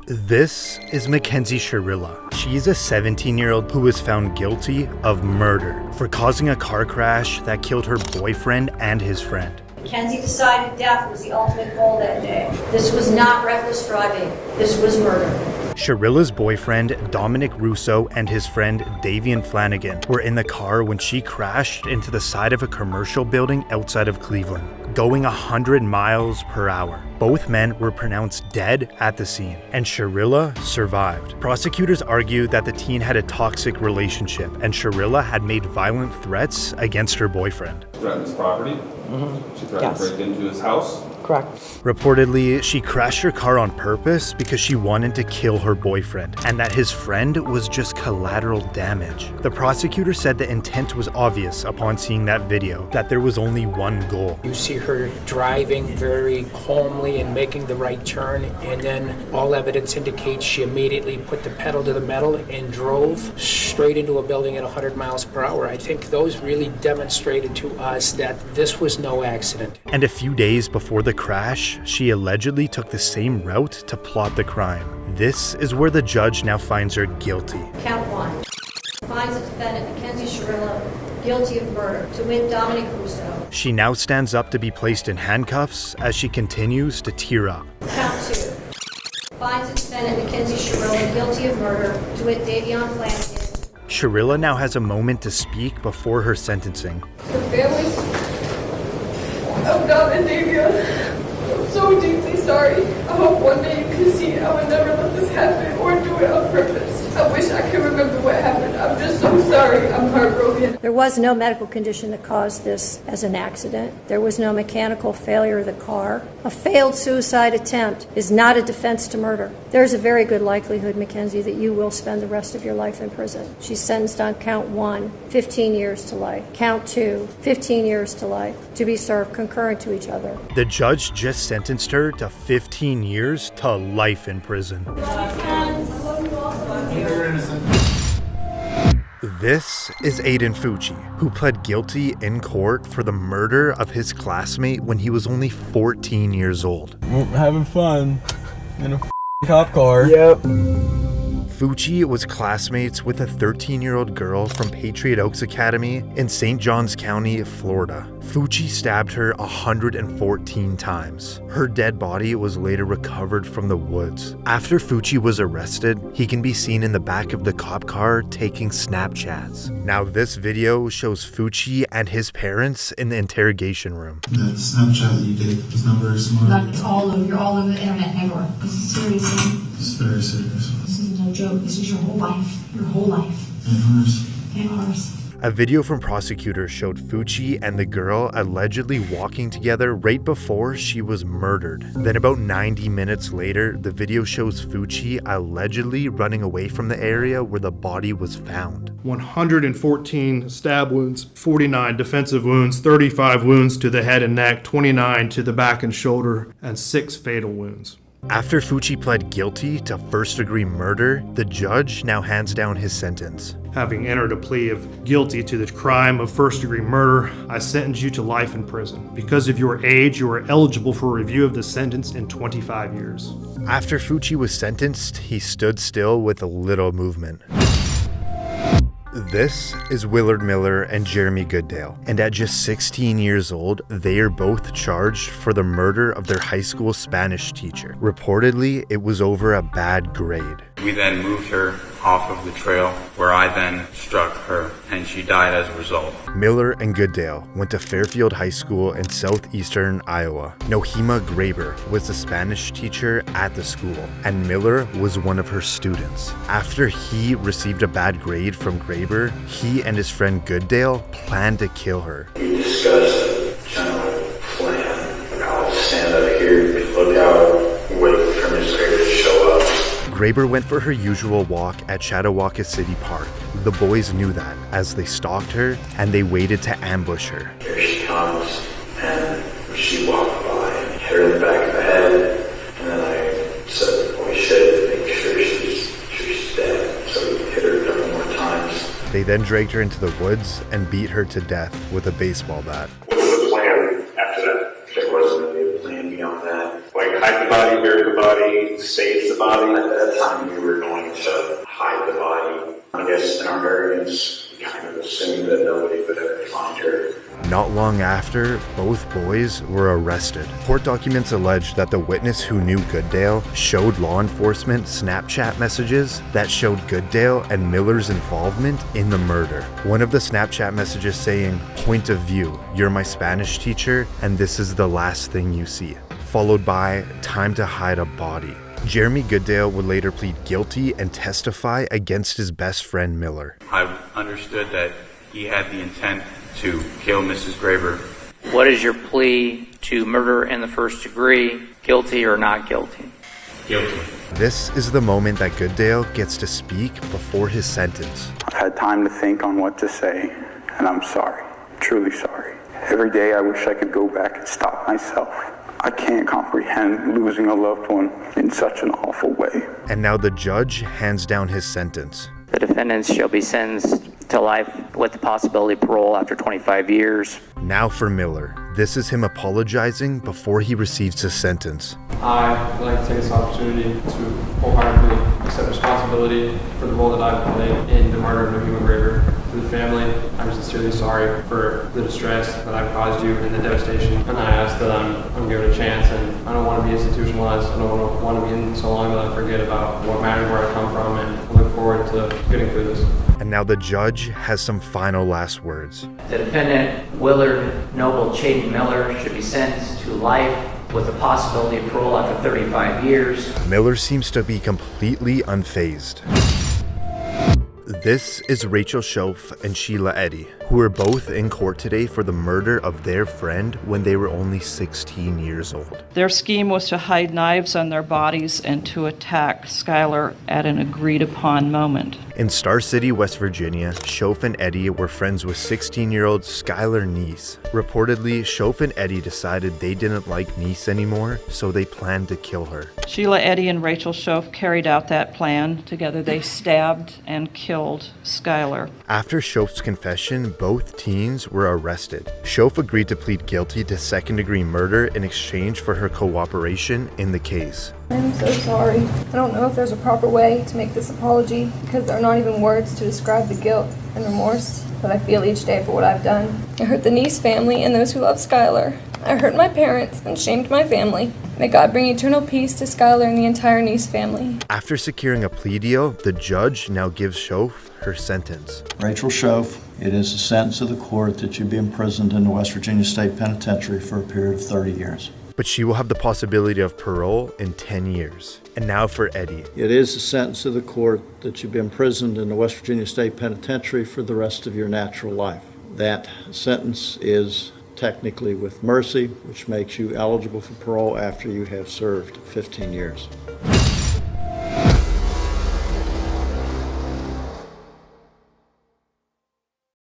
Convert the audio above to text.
This is Mackenzie Sharilla. She's a 17-year-old who was found guilty of murder for causing a car crash that killed her boyfriend and his friend. Mackenzie decided death was the ultimate goal that day. This was not reckless driving. This was murder. Sharilla's boyfriend, Dominic Russo, and his friend, Davian Flanagan, were in the car when she crashed into the side of a commercial building outside of Cleveland, going 100 miles per hour. Both men were pronounced dead at the scene, and Sharilla survived. Prosecutors argued that the teen had a toxic relationship, and Sharilla had made violent threats against her boyfriend. Threatened his property? She threatened to break into his house? Correct. Reportedly, she crashed her car on purpose because she wanted to kill her boyfriend, and that his friend was just collateral damage. The prosecutor said the intent was obvious upon seeing that video, that there was only one goal. You see her driving very calmly and making the right turn, and then all evidence indicates she immediately put the pedal to the metal and drove straight into a building at 100 miles per hour. I think those really demonstrated to us that this was no accident. And a few days before the crash, she allegedly took the same route to plot the crime. This is where the judge now finds her guilty. Count 1. Finds the defendant, Mackenzie Sharilla, guilty of murder, to wit Dominic Russo. She now stands up to be placed in handcuffs as she continues to tear up. Count 2. Finds the defendant, Mackenzie Sharilla, guilty of murder, to wit Davian Flanagan. Sharilla now has a moment to speak before her sentencing. The families of Dom and Davian, I'm so deeply sorry. I hope one day you can see I would never let this happen or do it on purpose. I wish I could remember what happened. I'm just so sorry. I'm heartbroken. There was no medical condition that caused this as an accident. There was no mechanical failure of the car. A failed suicide attempt is not a defense to murder. There's a very good likelihood, Mackenzie, that you will spend the rest of your life in prison. She's sentenced on count 1, 15 years to life. Count 2, 15 years to life, to be served concurrent to each other. The judge just sentenced her to 15 years to life in prison. This is Aiden Fucci, who pled guilty in court for the murder of his classmate when he was only 14 years old. Having fun in a cop car. Yep. Fucci was classmates with a 13-year-old girl from Patriot Oaks Academy in St. Johns County, Florida. Fucci stabbed her 114 times. Her dead body was later recovered from the woods. After Fucci was arrested, he can be seen in the back of the cop car taking Snapchats. Now this video shows Fucci and his parents in the interrogation room. The Snapchat that you did was not very smart. Like it's all over, you're all over the internet everywhere. This is serious. It's very serious. This is no joke. This is your whole life. Your whole life. And ours. And ours. A video from prosecutors showed Fucci and the girl allegedly walking together right before she was murdered. Then about 90 minutes later, the video shows Fucci allegedly running away from the area where the body was found. 114 stab wounds, 49 defensive wounds, 35 wounds to the head and neck, 29 to the back and shoulder, and 6 fatal wounds. After Fucci pled guilty to first-degree murder, the judge now hands down his sentence. Having entered a plea of guilty to the crime of first-degree murder, I sentence you to life in prison. Because of your age, you are eligible for review of the sentence in 25 years. After Fucci was sentenced, he stood still with a little movement. This is Willard Miller and Jeremy Goodale, and at just 16 years old, they are both charged for the murder of their high school Spanish teacher. Reportedly, it was over a bad grade. We then moved her off of the trail, where I then struck her, and she died as a result. Miller and Goodale went to Fairfield High School in southeastern Iowa. Nohema Graber was the Spanish teacher at the school, and Miller was one of her students. After he received a bad grade from Graber, he and his friend Goodale planned to kill her. We discussed a general plan. I'll stand up here, look out, wait for Miss Graber to show up. Graber went for her usual walk at Chautauqua City Park. The boys knew that as they stalked her and they waited to ambush her. Here she comes, and she walked by and hit her in the back of the head, and then I said, we should make sure she's dead, so we hit her a couple more times. They then dragged her into the woods and beat her to death with a baseball bat. What was the plan after that? There wasn't really a plan beyond that. Like, hide the body very everybody saves the body. At that time, we were going to hide the body. I guess in our arrogance, we kind of assumed that nobody would ever find her. Not long after, both boys were arrested. Court documents allege that the witness who knew Goodale showed law enforcement Snapchat messages that showed Goodale and Miller's involvement in the murder. One of the Snapchat messages saying, "Point of view, you're my Spanish teacher, and this is the last thing you see," followed by "Time to hide a body." Jeremy Goodale would later plead guilty and testify against his best friend Miller. I understood that he had the intent to kill Mrs. Graber. What is your plea to murder in the first degree, guilty or not guilty? Guilty. This is the moment that Goodale gets to speak before his sentence. I've had time to think on what to say, and I'm sorry. Truly sorry. Every day I wish I could go back and stop myself. I can't comprehend losing a loved one in such an awful way. And now the judge hands down his sentence. The defendants shall be sentenced to life with the possibility of parole after 25 years. Now for Miller. This is him apologizing before he receives his sentence. I'd like to take this opportunity to wholeheartedly accept responsibility for the role that I've played in the murder of a human Graber. To the family, I'm sincerely sorry for the distress that I've caused you and the devastation. And I ask that I'm given a chance, and I don't want to be institutionalized. I don't want to be in so long that I forget about what matters, where I come from, and I look forward to getting through this. And now the judge has some final last words. The defendant, Willard Noble Chayton Miller, should be sentenced to life with the possibility of parole after 35 years. Miller seems to be completely unfazed. This is Rachel Schoaf and Sheila Eddy, who are both in court today for the murder of their friend when they were only 16 years old. Their scheme was to hide knives on their bodies and to attack Skylar at an agreed-upon moment. In Star City, West Virginia, Schoaf and Eddy were friends with 16-year-old Skylar Neese. Reportedly, Schoaf and Eddy decided they didn't like Neese anymore, so they planned to kill her. Sheila Eddy and Rachel Schoaf carried out that plan. Together they stabbed and killed Skylar. After Schoaf's confession, both teens were arrested. Schoaf agreed to plead guilty to second-degree murder in exchange for her cooperation in the case. I'm so sorry. I don't know if there's a proper way to make this apology because there are not even words to describe the guilt and remorse that I feel each day for what I've done. I hurt the Neese family and those who love Skylar. I hurt my parents and shamed my family. May God bring eternal peace to Skylar and the entire Neese family. After securing a plea deal, the judge now gives Schoaf her sentence. Rachel Schoaf, it is the sentence of the court that you be imprisoned in the West Virginia State Penitentiary for a period of 30 years. But she will have the possibility of parole in 10 years. And now for Eddy. It is the sentence of the court that you be imprisoned in the West Virginia State Penitentiary for the rest of your natural life. That sentence is technically with mercy, which makes you eligible for parole after you have served 15 years.